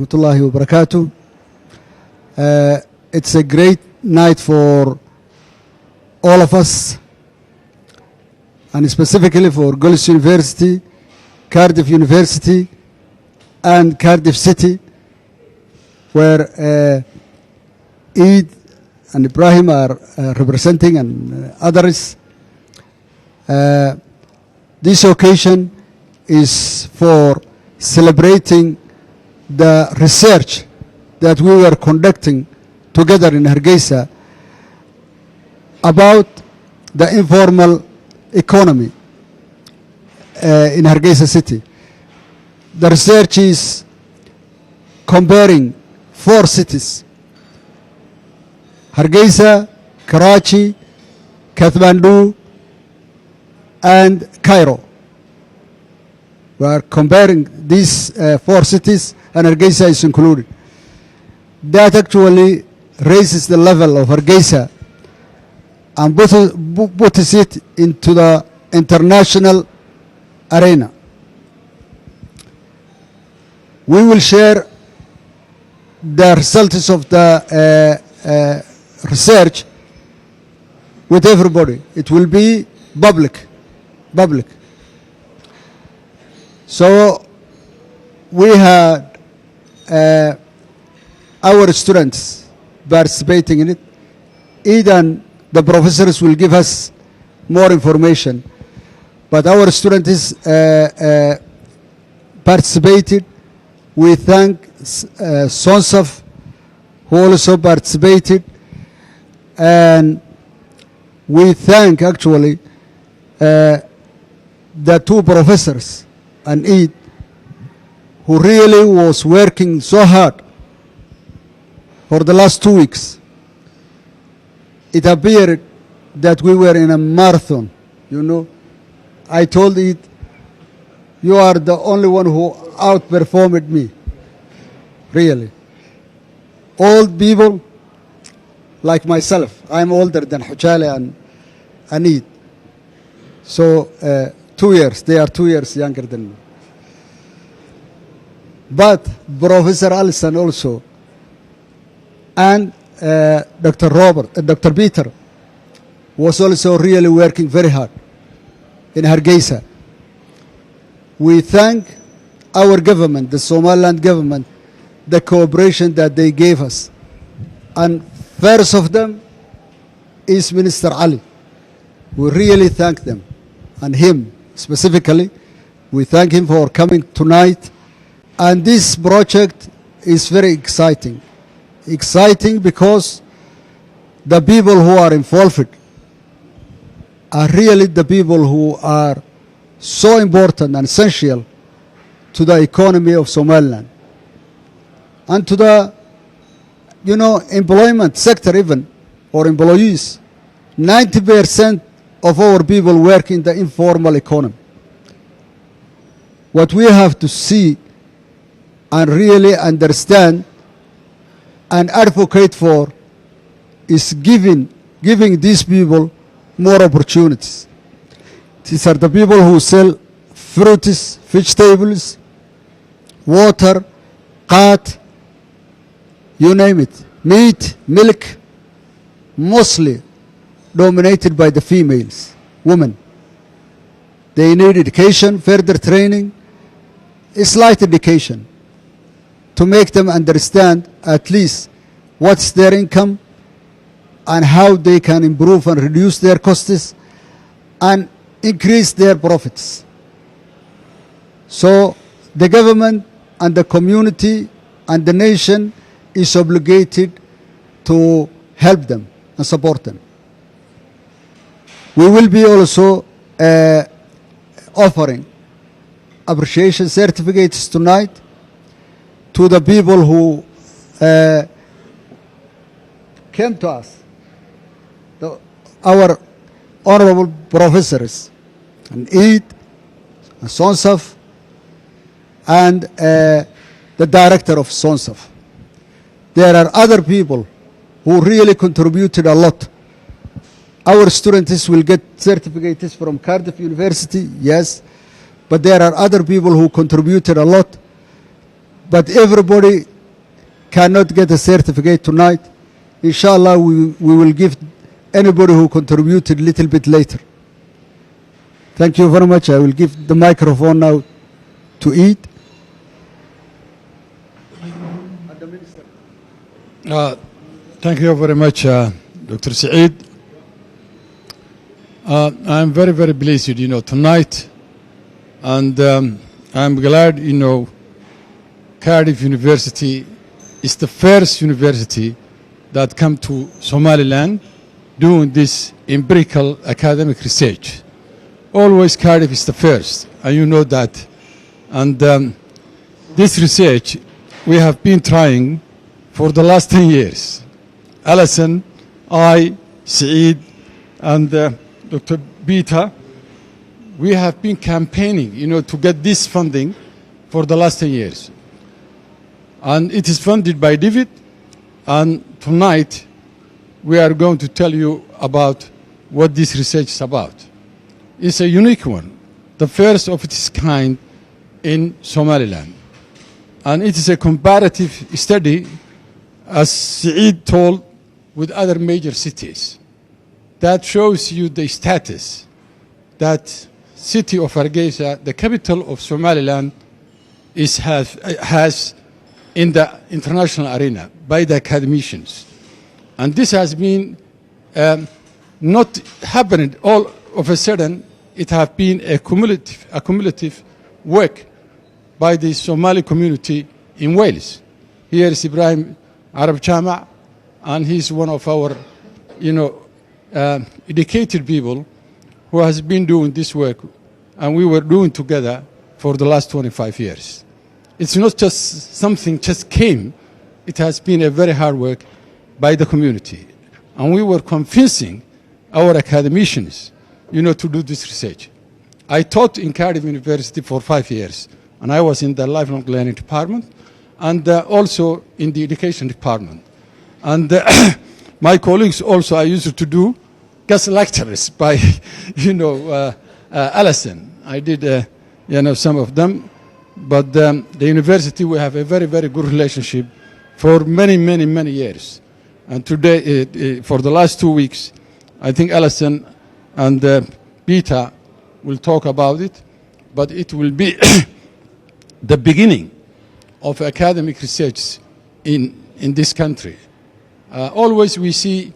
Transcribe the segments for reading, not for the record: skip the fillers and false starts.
rahmatullahi wa barakatuh. It's a great night for all of us, and specifically for Golis University, Cardiff University, and Cardiff City, where Eid and Ibrahim are representing, and others. This occasion is for celebrating the research that we were conducting together in Hargeisa about the informal economy in Hargeisa city. The research is comparing 4 cities: Hargeisa, Karachi, Kathmandu, and Cairo. We are comparing these 4 cities, and Hargeisa is included. That actually raises the level of Hargeisa and puts it into the international arena. We will share the results of the research with everybody. It will be public. So we had our students participating in it. Even the professors will give us more information, but our students participated. We thank SONSAF, who also participated, and we thank actually the 2 professors and Eid, who really was working so hard for the last 2 weeks. It appeared that we were in a marathon, you know. I told Eid, you are the only one who outperformed me, really. Old people like myself, I'm older than Huchale and Eid. So 2 years, they are 2 years younger than me. But Professor Allison also, and Dr. Peter was also really working very hard in Hargeisa. We thank our government, the Somaliland government, the cooperation that they gave us. And first of them is Minister Ali. We really thank them, and him specifically. We thank him for coming tonight. And this project is very exciting. Exciting because the people who are involved are really the people who are so important and essential to the economy of Somaliland and to the, employment sector even, or employees. 90% of our people work in the informal economy. What we have to see and really understand and advocate for is giving these people more opportunities. These are the people who sell fruits, vegetables, water, qat, you name it, meat, milk, mostly dominated by the females, women. They need education, further training, a slight education to make them understand at least what's their income and how they can improve and reduce their costs and increase their profits. So the government and the community and the nation is obligated to help them and support them. We will be also offering appreciation certificates tonight to the people who came to us, our honorable professors, and Eid, and SONSAF, and the director of SONSAF. There are other people who really contributed a lot. Our students will get certificates from Cardiff University, yes, but there are other people who contributed a lot. But everybody cannot get a certificate tonight. Inshallah, we will give anybody who contributed a little bit later. Thank you very much. I will give the microphone now to Eid. Thank you very much, Dr. Saeed. I'm very, very pleased, tonight. And I'm glad, Cardiff University is the first university that come to Somaliland doing this empirical academic research. Always Cardiff is the first, and you know that. And this research we have been trying for the last 10 years. Allison, I, Saeed, and Dr. Peter, we have been campaigning, to get this funding for the last 10 years. And it is funded by David, and tonight we are going to tell you about what this research is about. It's a unique one, the first of its kind in Somaliland. And it is a comparative study, as Saeed told, with other major cities. That shows you the status that city of Hargeisa, the capital of Somaliland, has in the international arena by the academicians. And this has been not happening all of a sudden. It has been a cumulative work by the Somali community in Wales. Here is Ibrahim Arab Chama, and he's one of our, educated people who has been doing this work, and we were doing together for the last 25 years. It's not just something just came. It has been a very hard work by the community. And we were convincing our academicians, to do this research. I taught in Cardiff University for 5 years, and I was in the lifelong learning department and also in the education department. And my colleagues also, I used to do guest lectures by, Allison. I did, some of them. But the university, we have a very, very good relationship for many, many, many years. And today, for the last 2 weeks, I think Allison and Peter will talk about it. But it will be the beginning of academic research in this country. Always we see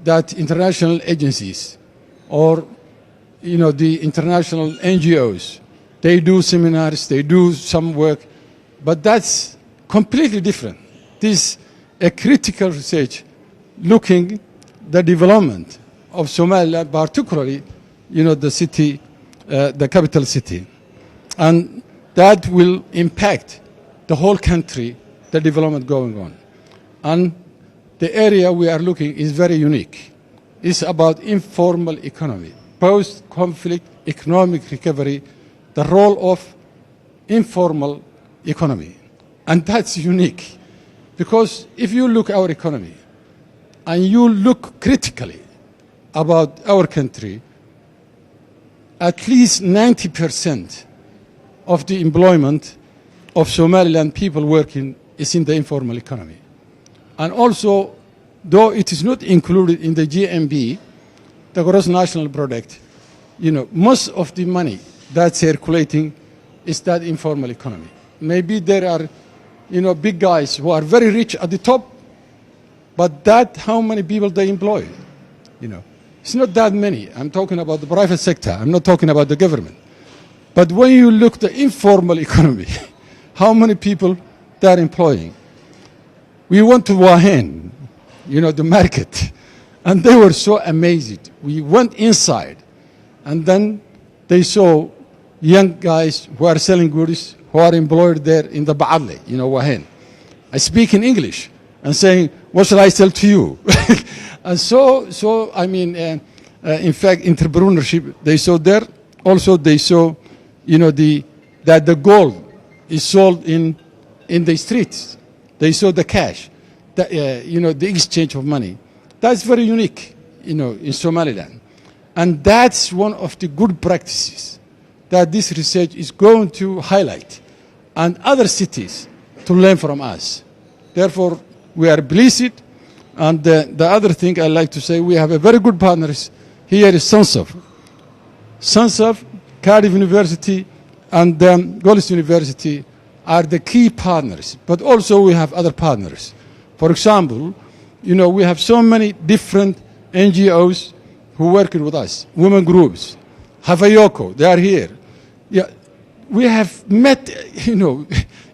that international agencies or, the international NGOs, they do seminars, they do some work, but that's completely different. This is a critical research looking the development of Somaliland, particularly, the city, the capital city. And that will impact the whole country, the development going on. And the area we are looking is very unique. It's about informal economy, post-conflict economic recovery, the role of informal economy. And that's unique because if you look at our economy and you look critically about our country, at least 90% of the employment of Somaliland people working is in the informal economy. And also, though it is not included in the GMB, the gross national product, most of the money that's circulating is that informal economy. Maybe there are, big guys who are very rich at the top, but that how many people they employ? It's not that many. I'm talking about the private sector. I'm not talking about the government. But when you look at the informal economy, how many people they're employing? We went to Wahen, the market, and they were so amazed. We went inside, and then they saw young guys who are selling goods, who are employed there in the Ba'adle, Wahen. I speak in English and saying, what shall I sell to you? And in fact, entrepreneurship, they saw there. Also, they saw, that the gold is sold in the streets. They saw the cash, the exchange of money. That's very unique, in Somaliland. And that's one of the good practices that this research is going to highlight, and other cities to learn from us. Therefore, we are pleased. And the other thing I like to say, we have a very good partners here is SONSAF. SONSAF, Cardiff University, and Golis University are the key partners. But also we have other partners. For example, you know, we have so many different NGOs who work with us, women groups, Havayoko, they are here. Yeah, we have met, you know,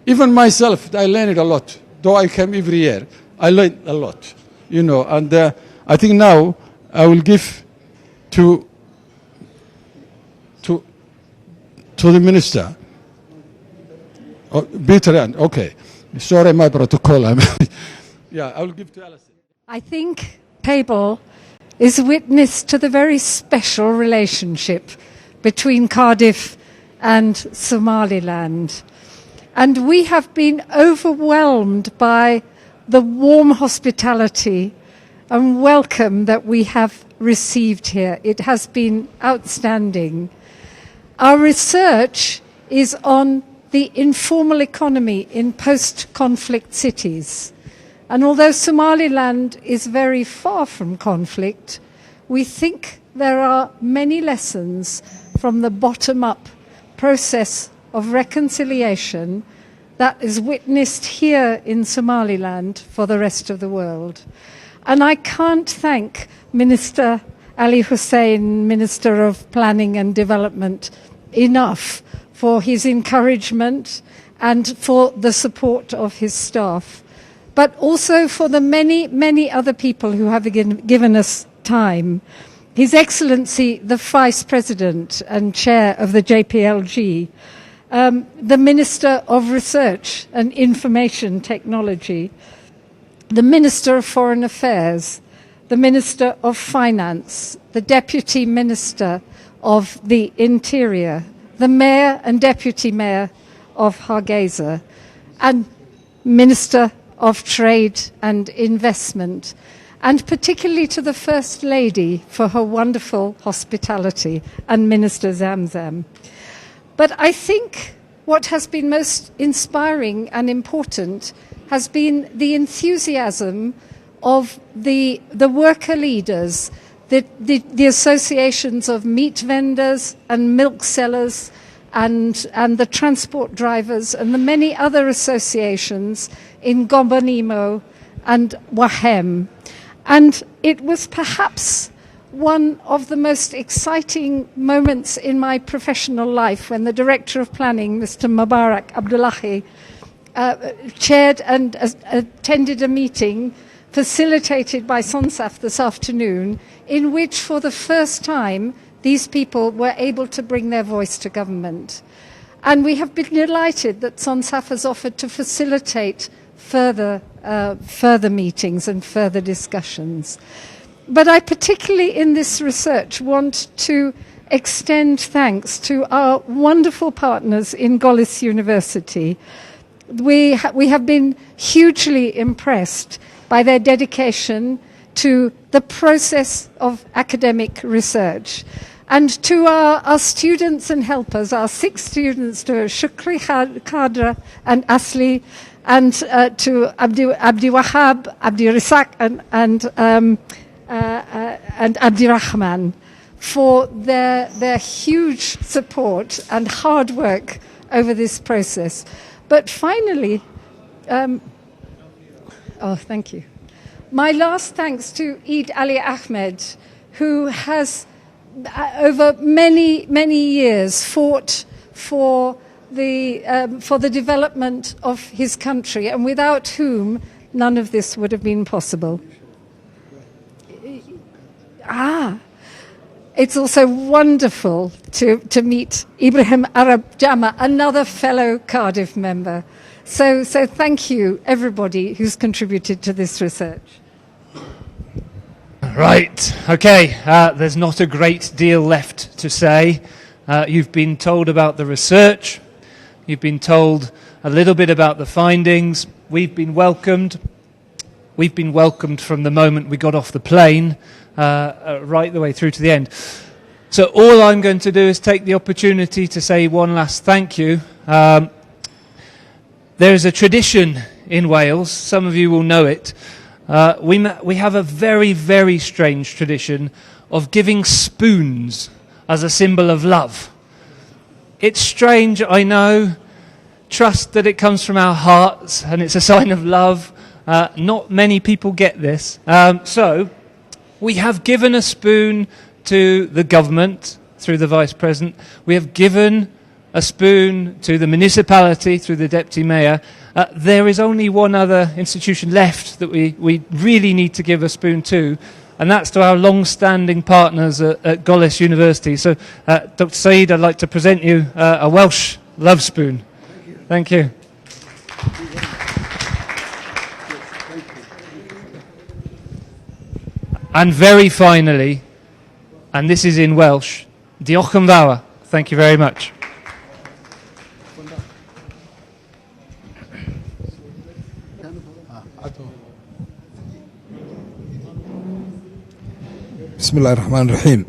even myself, I learned a lot. Though I come every year, I learned a lot, you know. And I think now I will give to the minister. Oh, Peter, okay. Sorry, my protocol. Yeah, I will give to Allison. I think table is witness to the very special relationship between Cardiff and Somaliland. And we have been overwhelmed by the warm hospitality and welcome that we have received here. It has been outstanding. Our research is on the informal economy in post-conflict cities. And although Somaliland is very far from conflict, we think there are many lessons from the bottom-up process of reconciliation that is witnessed here in Somaliland for the rest of the world. And I can't thank Minister Ali Hussein, Minister of Planning and Development, enough for his encouragement and for the support of his staff, but also for the many, many other people who have given us time. His Excellency, the Vice President and Chair of the JPLG, the Minister of Research and Information Technology, the Minister of Foreign Affairs, the Minister of Finance, the Deputy Minister of the Interior, the Mayor and Deputy Mayor of Hargeisa, and Minister of Trade and Investment, and particularly to the First Lady for her wonderful hospitality, and Minister Zamzam. But I think what has been most inspiring and important has been the enthusiasm of the worker leaders, the associations of meat vendors and milk sellers and the transport drivers and the many other associations in Gombanimo and Wahem. And it was perhaps one of the most exciting moments in my professional life when the Director of Planning, Mr. Mubarak Abdullahi, chaired and attended a meeting facilitated by SONSAF this afternoon, in which for the first time these people were able to bring their voice to government. And we have been delighted that SONSAF has offered to facilitate further meetings and further discussions. But I particularly in this research want to extend thanks to our wonderful partners in Golis University. We have been hugely impressed by their dedication to the process of academic research. And to our students and helpers, our 6 students, to Shukri, Khadra and Asli, and to Abdi Wahab, Abdi Risak and Abdi Rahman for their huge support and hard work over this process. But finally, thank you. My last thanks to Eid Ali Ahmed, who has over many, many years fought for the development of his country, and without whom none of this would have been possible. It's also wonderful to meet Ibrahim Arab Jama, another fellow Cardiff member. So thank you, everybody who's contributed to this research. Right, okay, there's not a great deal left to say. You've been told about the research, you've been told a little bit about the findings, we've been welcomed from the moment we got off the plane right the way through to the end. So all I'm going to do is take the opportunity to say one last thank you. There is a tradition in Wales, some of you will know it, we have a very, very strange tradition of giving spoons as a symbol of love. It's strange, I know. Trust that it comes from our hearts and it's a sign of love. Not many people get this. So we have given a spoon to the government through the Vice President. We have given a spoon to the municipality through the Deputy Mayor. There is only one other institution left that we really need to give a spoon to, and that's to our long-standing partners at Golis University. So, Dr. Saeed, I'd like to present you a Welsh love spoon. Thank you. And very finally, and this is in Welsh, diolch yn fawr. Thank you very much. Bismillah ar-Rahman ar-Rahim.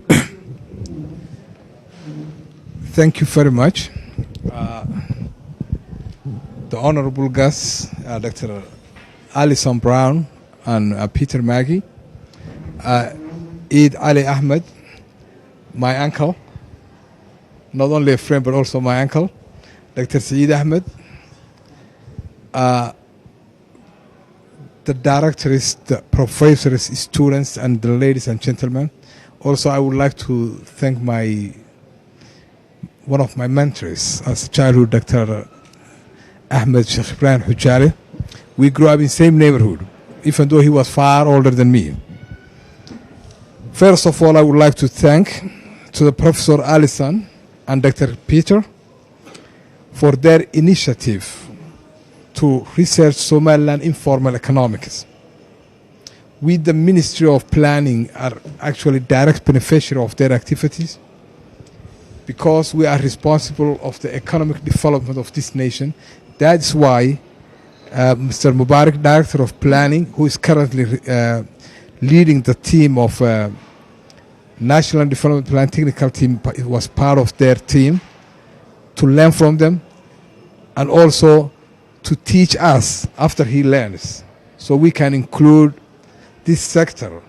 Thank you very much. The honorable guests, Dr. Allison Brown and Peter Maggie, Eid Ali Ahmed, my uncle, not only a friend but also my uncle, Dr. Saeed Ahmed, the directors, the professors, students, and the ladies and gentlemen. Also, I would like to thank one of my mentors as a childhood, Dr. Ahmed Sheikh Ibrahim Hujari. We grew up in the same neighborhood, even though he was far older than me. First of all, I would like to thank to the Professor Allison and Dr. Peter for their initiative to research Somaliland informal economics. We, the Ministry of Planning, are actually direct beneficiary of their activities because we are responsible of the economic development of this nation. That's why Mr. Mubarak, Director of Planning, who is currently leading the team of National Development Plan Technical Team, was part of their team to learn from them and also to teach us after he learns, so we can include this sector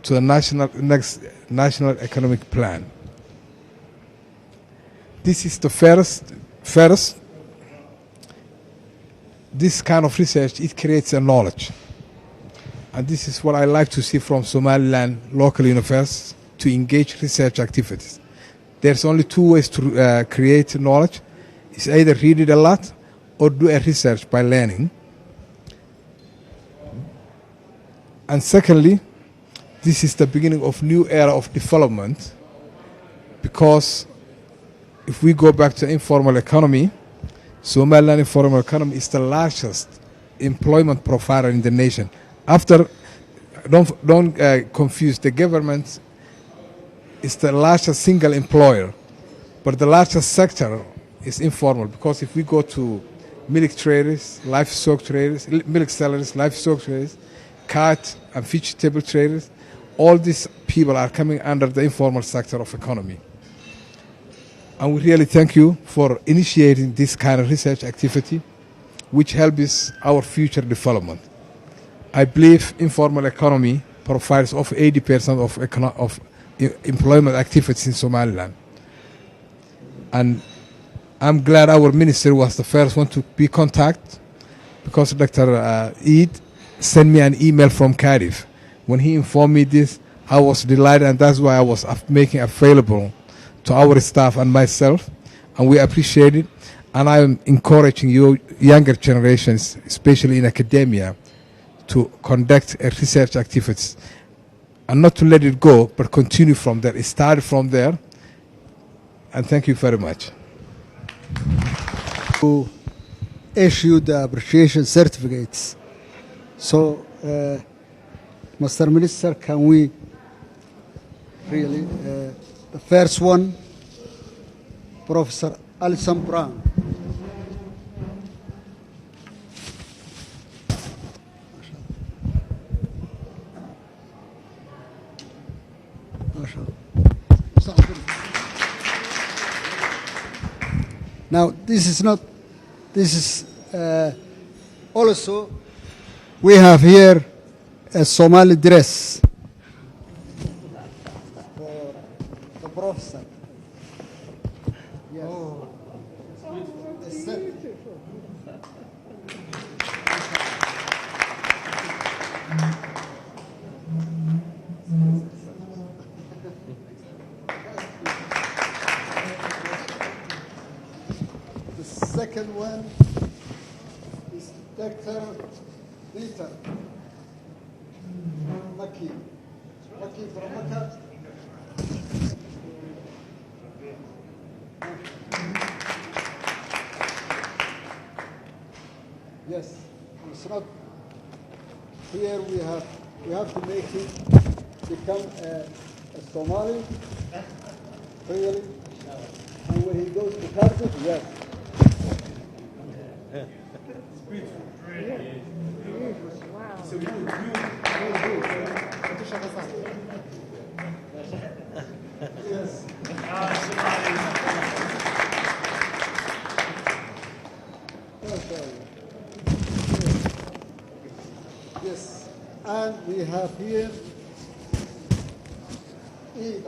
to the next national economic plan. This is the first. This kind of research, it creates a knowledge, and this is what I like to see from Somaliland local universities to engage research activities. There's only two ways to create knowledge: it's either read it a lot or do a research by learning. And secondly, this is the beginning of new era of development, because if we go back to informal economy, Somaliland informal economy is the largest employment provider in the nation. After, don't confuse, the government is the largest single employer, but the largest sector is informal, because if we go to milk traders, livestock traders, milk sellers, livestock traders, cat and vegetable traders, all these people are coming under the informal sector of economy. And we really thank you for initiating this kind of research activity, which helps our future development. I believe informal economy provides over 80% of employment activities in Somaliland. And I'm glad our minister was the first one to be contacted, because Dr. Eid sent me an email from Cardiff. When he informed me this, I was delighted, and that's why I was making available to our staff and myself, and we appreciate it. And I am encouraging you, younger generations, especially in academia, to conduct a research activities, and not to let it go, but continue from there. It started from there, and thank you very much. To issue the appreciation certificates. So, Mr. Minister, can we really, the first one, Professor Allison Brown. Now, this is Also, we have here a Somali dress for the professor. Yes. Oh, a set. The second one is Dr. Peter. Maki. Maki from Makkah. Yes, it's not. Here we have to make it become a Somali, really. And when he goes to Cardiff, yes. Yes. Yes, and we have here Eid.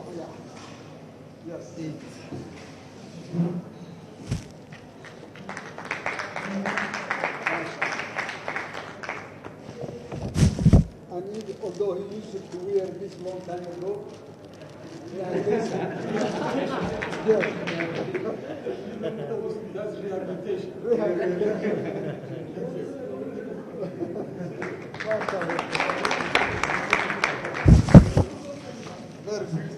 Yes, Eid. And Eid, although he used to wear this long time ago, yeah, yes. That's rehabilitation. Very good.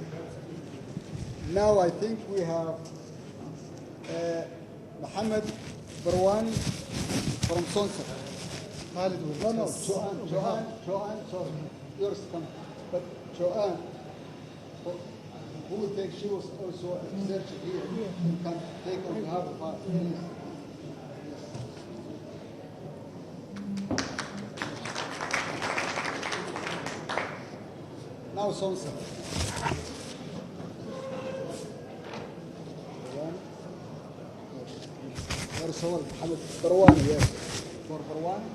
Now I think we have Mohammed Barwani from Sonsa. No, Joanne, sorry. Yours come. But Joanne, who will take, she was also a researcher here, who can take on behalf of us, please. Now Sonsa. There's all Mohammed Barwani, yes. For Barwani.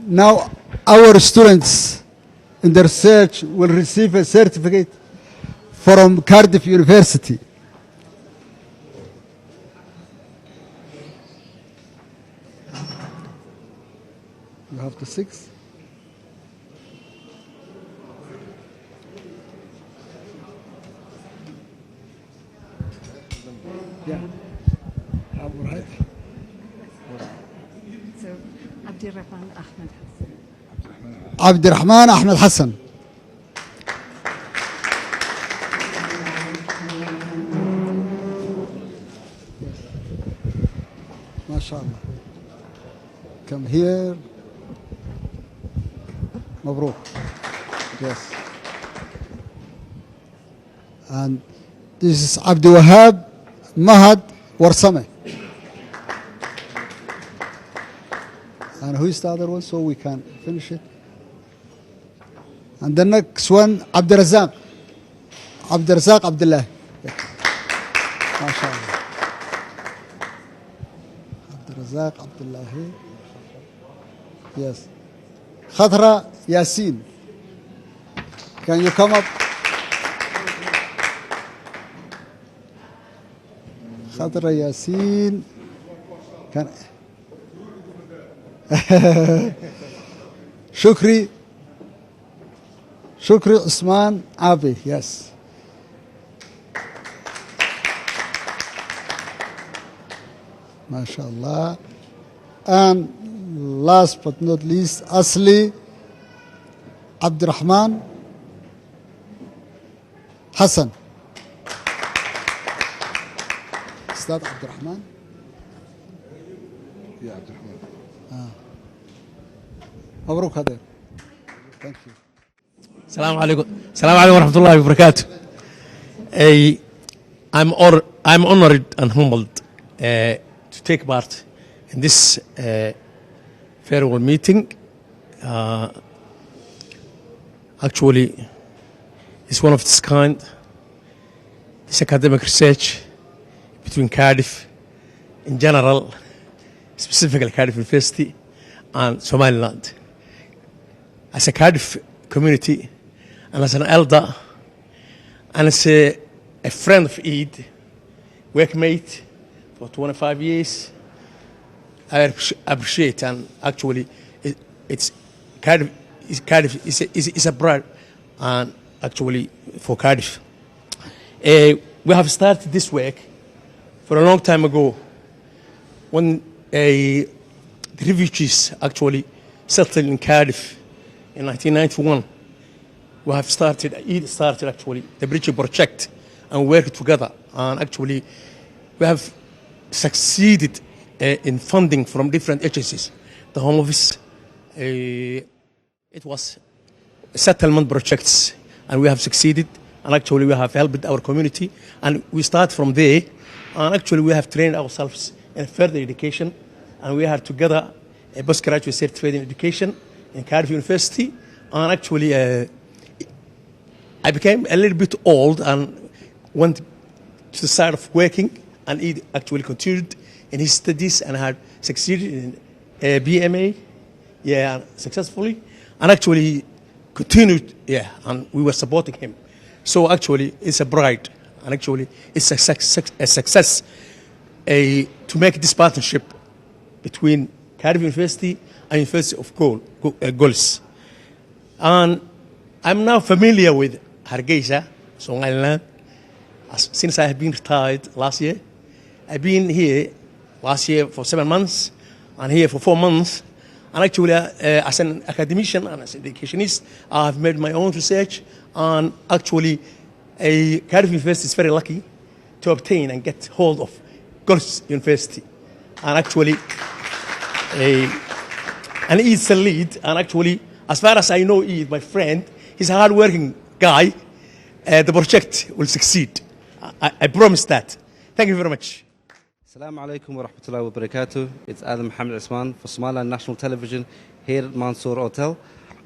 Now, our students in the research will receive a certificate from Cardiff University. You have the 6. Yeah. All right. So, Abdirrahman Ahmed Hassan. Abdirrahman Ahmed Hassan. MashaAllah. Come here. Mabruk. Yes. And this is Abdul Wahab Mahad Warsame. And who is the other one, so we can finish it? And the next one, Abdurazak. Abdurazak Abdullah. MashaAllah. Abdurazak Abdullah. Yes. Khadra Yasin. Can you come up? Khadra Yasin. Can Shukri Usman Abi, yes. MashaAllah. And last but not least, Asli Abdurrahman Hassan. Is that Abdurrahman? مبروك هذا. Thank you. السلام عليكم ورحمة الله وبركاته. I'm honored and humbled to take part in this farewell meeting. Actually, it's one of its kind. It's academic research between Cardiff in general, specifically Cardiff University and Somaliland. As a Cardiff community and as an elder and as a friend of Eid, workmate for 25 years, I appreciate, and actually it's Cardiff is a pride and actually for Cardiff. We have started this work for a long time ago when the refugees actually settled in Cardiff in 1991. We have started actually the bridge project and worked together, and actually we have succeeded in funding from different agencies. The Home Office, it was settlement projects, and we have succeeded, and actually we have helped our community, and we start from there, and actually we have trained ourselves in further education, and we are together a postgraduate certificate in education in Cardiff University, and actually I became a little bit old and went to the side of working, and he actually continued in his studies and had succeeded in a BMA, successfully, and actually continued, and we were supporting him. So actually, it's a pride, and actually, it's a success to make this partnership between Cardiff University and University of Golis. And I'm now familiar with Hargeisa, Somaliland, since I have been retired last year. I've been here last year for 7 months, and here for 4 months. And actually, as an academician and as an educationist, I have made my own research. And actually, Cardiff University is very lucky to obtain and get hold of Golis University. And actually, and he's the lead. And actually, as far as I know, he is my friend. He's a hard-working guy. The project will succeed. I promise that. Thank you very much. Assalamu alaikum wa rahmatullahi wa barakatuh. It's Adam Mohammed Usman for Somaliland National Television here at Mansour Hotel.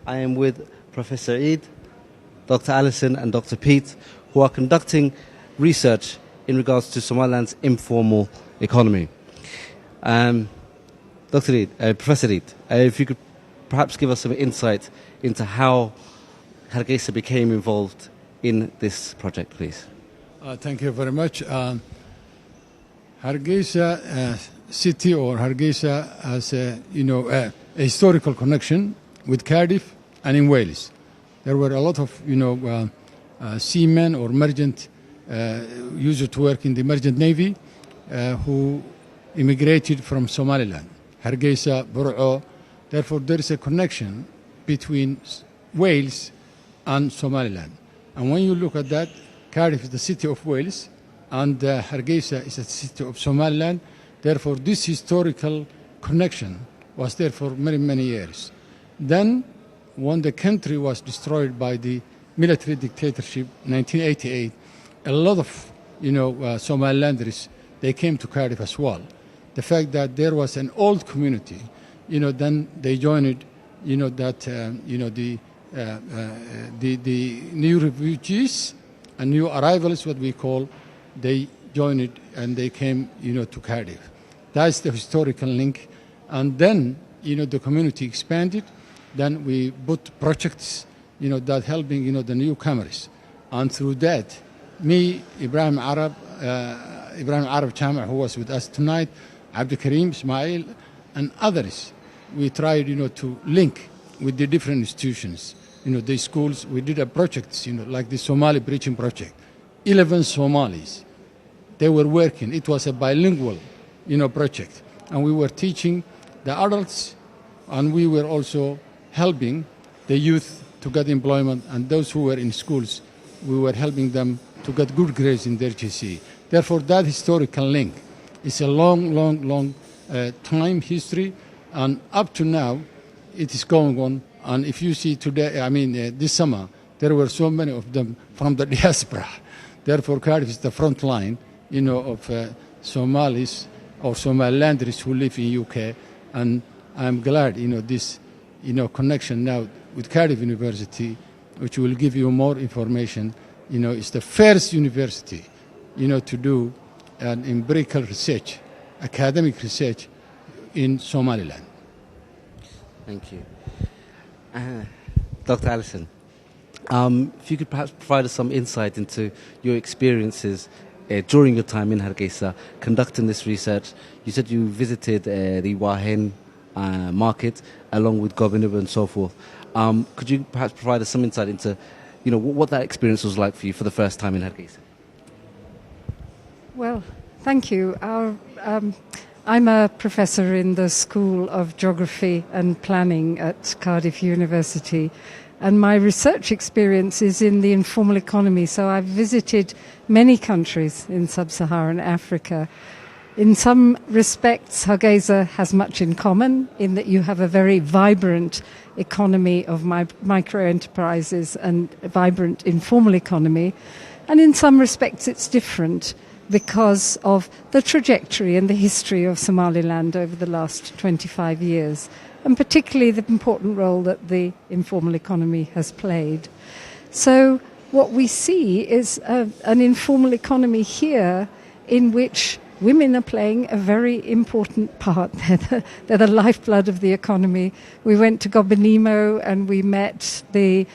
I am with Professor Eid, Dr. Allison and Dr. Pete, who are conducting research in regards to Somaliland's informal economy. Dr. Eid, Professor Eid, if you could perhaps give us some insight into how Hargeisa became involved in this project, please. Thank you very much. Hargeisa city or Hargeisa has a historical connection with Cardiff and in Wales. There were a lot of seamen or merchant used to work in the merchant navy who immigrated from Somaliland, Hargeisa, Bur'o. Therefore, there is a connection between Wales and Somaliland. And when you look at that, Cardiff is the city of Wales, and Hargeisa is a city of Somaliland. Therefore, this historical connection was there for many, many years. Then, when the country was destroyed by the military dictatorship in 1988, a lot of Somalilanders, they came to Cardiff as well. The fact that there was an old community, then they joined, the new refugees and new arrivals, what we call, they joined it and they came, to Cardiff. That's the historical link. And then, the community expanded. Then we put projects, that helping, the newcomers. And through that, me, Ibrahim Arab Chama, who was with us tonight, Abdul Karim, Ismail, and others, we tried, to link with the different institutions, the schools. We did a project, like the Somali Preaching Project. 11 Somalis, they were working. It was a bilingual, project. And we were teaching the adults, and we were also helping the youth to get employment, and those who were in schools, we were helping them to get good grades in their GCE. Therefore, that historical link is a long time, history, and up to now, it is going on. And if you see today, I mean, this summer, there were so many of them from the diaspora. Therefore, Cardiff is the front line, of Somalis or Somalilanders who live in UK. And I'm glad, this, connection now with Cardiff University, which will give you more information. It's the first university, to do an empirical research, academic research in Somaliland. Thank you. Dr. Allison, if you could perhaps provide us some insight into your experiences during your time in Hargeisa conducting this research. You said you visited the Wahen market along with Governor and so forth. Could you perhaps provide us some insight into what that experience was like for you for the first time in Hargeisa? Well, thank you. I'm a professor in the School of Geography and Planning at Cardiff University, and my research experience is in the informal economy. So I've visited many countries in sub-Saharan Africa. In some respects, Hargeisa has much in common in that you have a very vibrant economy of micro-enterprises and a vibrant informal economy. And in some respects, it's different because of the trajectory and the history of Somaliland over the last 25 years, and particularly the important role that the informal economy has played. So what we see is an informal economy here in which women are playing a very important part. They're the lifeblood of the economy. We went to Gobonimo and we met the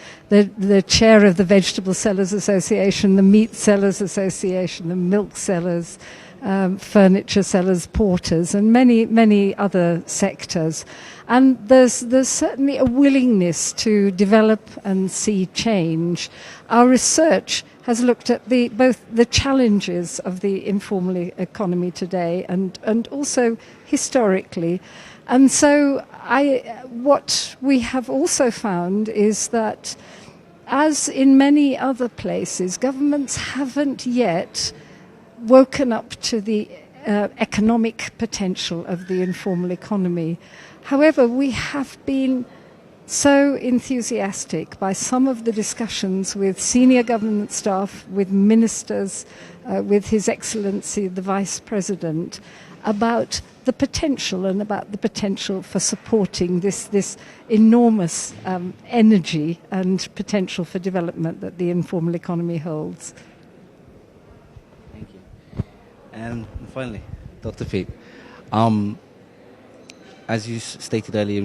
chair of the Vegetable Sellers Association, the Meat Sellers Association, the Milk Sellers, Furniture Sellers, Porters, and many other sectors. And there's certainly a willingness to develop and see change. Our research has looked at both the challenges of the informal economy today and also historically. And so what we have also found is that, as in many other places, governments haven't yet woken up to the economic potential of the informal economy. However, we have been so enthusiastic by some of the discussions with senior government staff, with ministers, with His Excellency the Vice President, about the potential and about the potential for supporting this enormous energy and potential for development that the informal economy holds. Thank you. And finally, Dr. Pete, as you stated earlier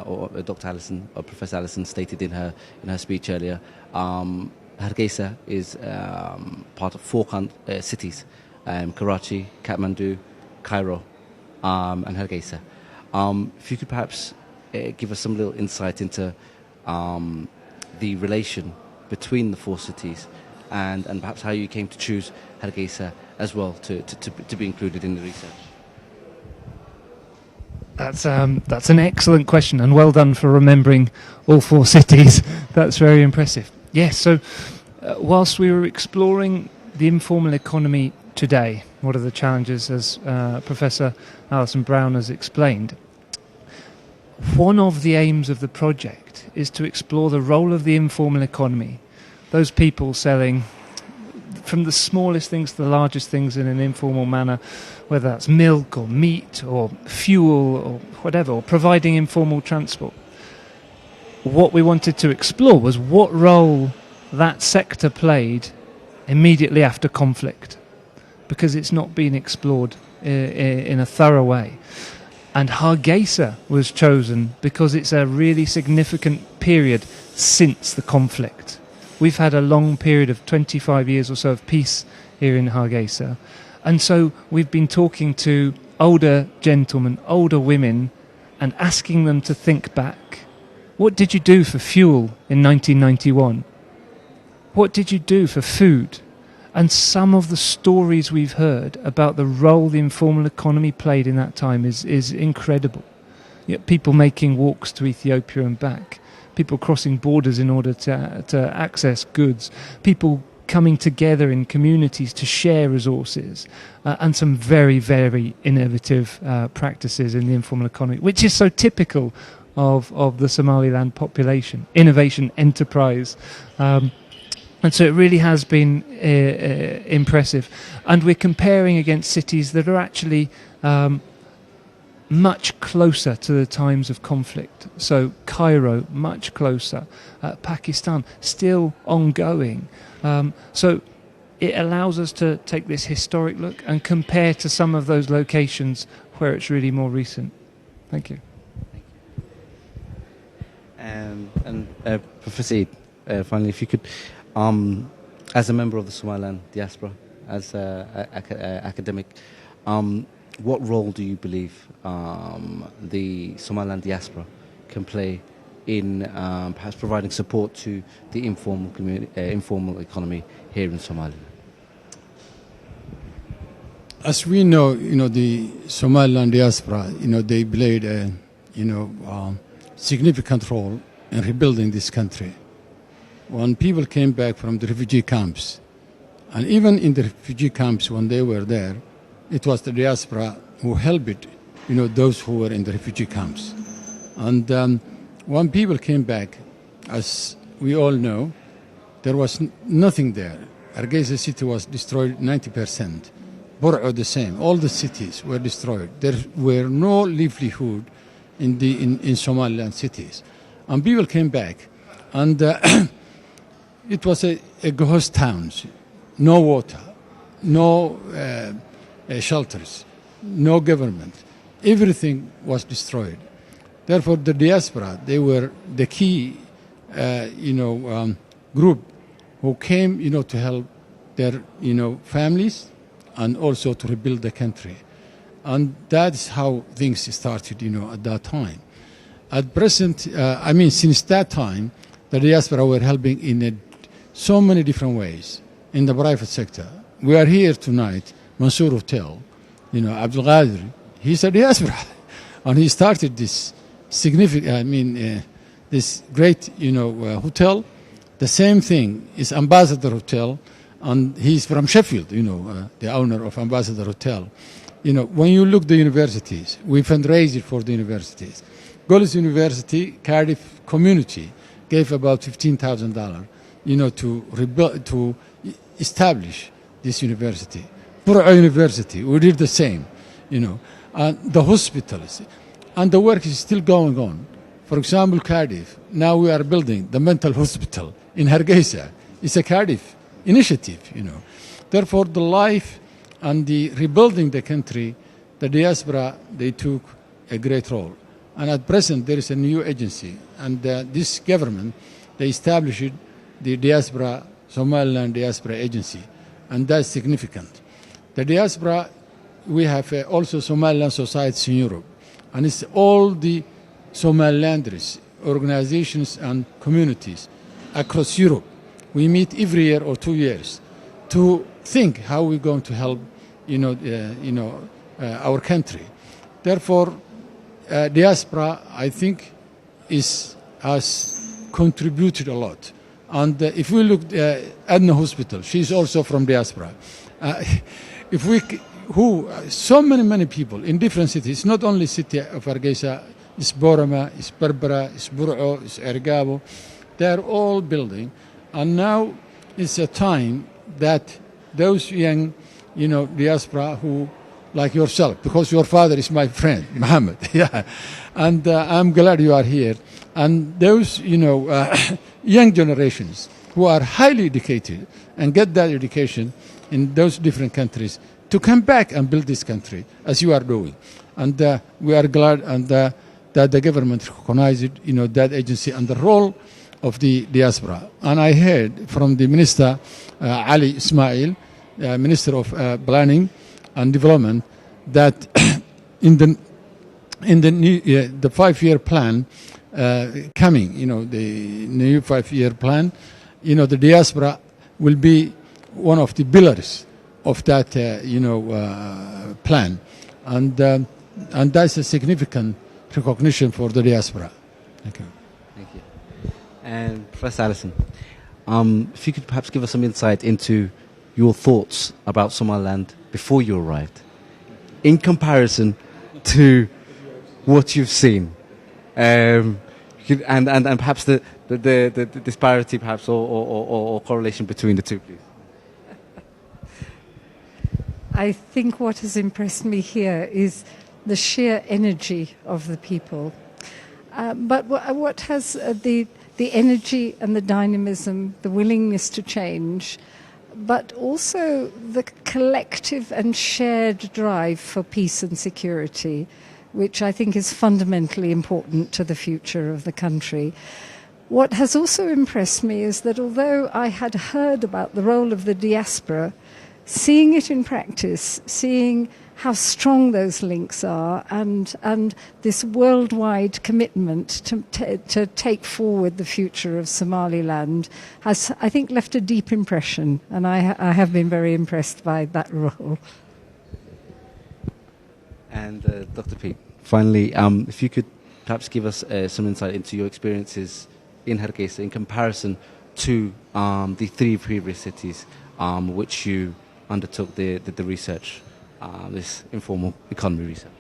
or Dr. Allison or Professor Allison stated in her speech earlier, Hargeisa is part of 4 cities: Karachi, Kathmandu, Cairo, and Hargeisa. If you could perhaps give us some little insight into the relation between the 4 cities, and perhaps how you came to choose Hargeisa as well to be included in the research. That's an excellent question, and well done for remembering all 4 cities. That's very impressive. Yes, so whilst we were exploring the informal economy today, what are the challenges, as Professor Alison Brown has explained, one of the aims of the project is to explore the role of the informal economy, those people selling from the smallest things to the largest things in an informal manner, whether that's milk or meat or fuel or whatever, or providing informal transport. What we wanted to explore was what role that sector played immediately after conflict, because it's not been explored in a thorough way. And Hargeisa was chosen because it's a really significant period since the conflict. We've had a long period of 25 years or so of peace here in Hargeisa. And so we've been talking to older gentlemen, older women, and asking them to think back. What did you do for fuel in 1991? What did you do for food? And some of the stories we've heard about the role the informal economy played in that time is incredible. Yet people making walks to Ethiopia and back, people crossing borders in order to access goods, people coming together in communities to share resources, and some very, very innovative practices in the informal economy, which is so typical of the Somaliland population, innovation, enterprise. And so it really has been impressive. And we're comparing against cities that are actually much closer to the times of conflict. So Cairo, much closer. Pakistan, still ongoing. So it allows us to take this historic look and compare to some of those locations where it's really more recent. Thank you. And Professor Eid, finally, if you could, as a member of the Somaliland diaspora, as an academic, what role do you believe the Somaliland diaspora can play in perhaps providing support to the informal economy here in Somaliland? As we know, the Somaliland diaspora, they played a, significant role in rebuilding this country. When people came back from the refugee camps, and even in the refugee camps when they were there, it was the diaspora who helped, those who were in the refugee camps. And when people came back, as we all know, there was nothing there. Hargeisa city was destroyed 90%. Bur'o the same. All the cities were destroyed. There were no livelihood in Somaliland cities. And people came back, and it was a ghost towns. No water, no shelters, no government. Everything was destroyed. Therefore, the diaspora, they were the key, group who came, to help their, families and also to rebuild the country. And that's how things started, at that time. At present, since that time, the diaspora were helping in so many different ways in the private sector. We are here tonight, Mansour Hotel, Abdul Qadir, he's a diaspora. And he started this significant, this great, hotel. The same thing is Ambassador Hotel, and he's from Sheffield, the owner of Ambassador Hotel. When you look at the universities, we fundraise for the universities. Golis University, Cardiff community gave about $15,000, to rebuild, to establish this university. Bur'o University, we did the same, and the hospitals, and the work is still going on. For example, Cardiff, now we are building the mental hospital in Hargeisa. It's a Cardiff initiative, Therefore, the life and the rebuilding the country, the diaspora, they took a great role. And at present, there is a new agency, and this government, they established the diaspora, Somaliland Diaspora Agency, and that's significant. The diaspora, we have also Somaliland societies in Europe, and it's all the Somalilanders, organizations and communities across Europe. We meet every year or 2 years to think how we're going to help, our country. Therefore, diaspora, I think, has contributed a lot. And if we look at Adna Hospital, she's also from diaspora. So many people in different cities, not only city of Hargeisa, it's Borama, it's Berbera, it's Bur'o, it's Ergabo. They're all building. And now it's a time that those young, diaspora who, like yourself, because your father is my friend, Mohammed, and I'm glad you are here. And those, young generations who are highly educated and get that education in those different countries to come back and build this country, as you are doing. And we are glad that the government recognized, that agency and the role of the diaspora. And I heard from the Minister, Ali Ismail, Minister of Planning and Development, that in the 5-year plan coming, the new 5-year plan, the diaspora will be one of the pillars of that, plan, and that's a significant recognition for the diaspora. Thank you. Thank you. And Professor Allison, if you could perhaps give us some insight into your thoughts about Somaliland before you arrived, in comparison to what you've seen, and perhaps the disparity, perhaps, or correlation between the two, please. I think what has impressed me here is the sheer energy of the people. But what has the energy and the dynamism, the willingness to change, but also the collective and shared drive for peace and security, which I think is fundamentally important to the future of the country. What has also impressed me is that although I had heard about the role of the diaspora, seeing it in practice, seeing how strong those links are, and this worldwide commitment to take forward the future of Somaliland has, I think, left a deep impression, and I have been very impressed by that role. And Dr. Pete, finally, if you could perhaps give us some insight into your experiences in Hargeisa in comparison to the 3 previous cities which you undertook the research, this informal economy research.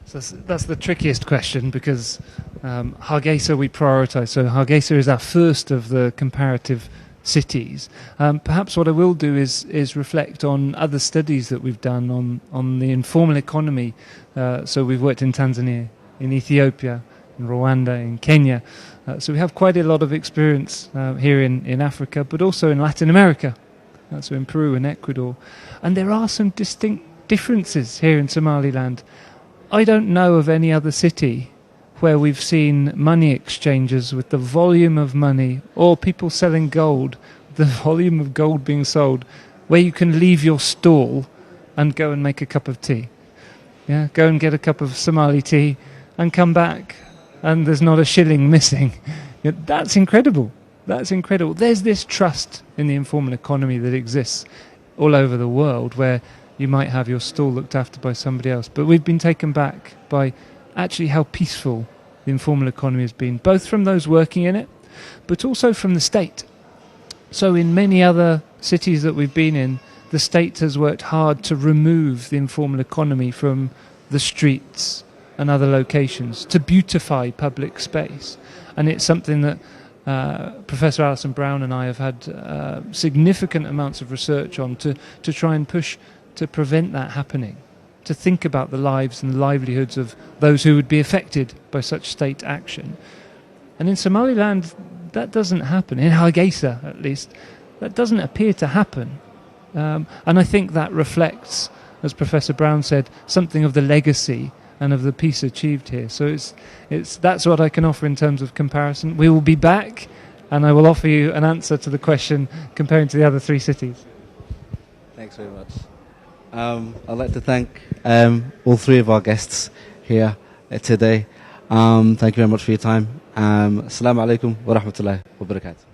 So that's the trickiest question, because Hargeisa we prioritise. So Hargeisa is our first of the comparative cities. Perhaps what I will do is reflect on other studies that we've done on the informal economy. So we've worked in Tanzania, in Ethiopia, in Rwanda, in Kenya. So we have quite a lot of experience here in Africa, but also in Latin America. So in Peru and Ecuador. And there are some distinct differences here in Somaliland. I don't know of any other city where we've seen money exchanges with the volume of money, or people selling gold, the volume of gold being sold, where you can leave your stall and go and make a cup of tea. Yeah, go and get a cup of Somali tea and come back and there's not a shilling missing. Yeah, that's incredible. That's incredible. There's this trust in the informal economy that exists all over the world, where you might have your stall looked after by somebody else. But we've been taken back by actually how peaceful the informal economy has been, both from those working in it, but also from the state. So in many other cities that we've been in, the state has worked hard to remove the informal economy from the streets and other locations, to beautify public space. And it's something that Professor Allison Brown and I have had significant amounts of research on to try and push to prevent that happening, to think about the lives and the livelihoods of those who would be affected by such state action. And in Somaliland, that doesn't happen. In Hargeisa, at least, that doesn't appear to happen. And I think that reflects, as Professor Brown said, something of the legacy and of the peace achieved here. So that's what I can offer in terms of comparison. We will be back, and I will offer you an answer to the question comparing to the other 3 cities. Thanks very much. I'd like to thank all 3 of our guests here today. Thank you very much for your time. Assalamu alaikum wa rahmatullahi wa barakatuh.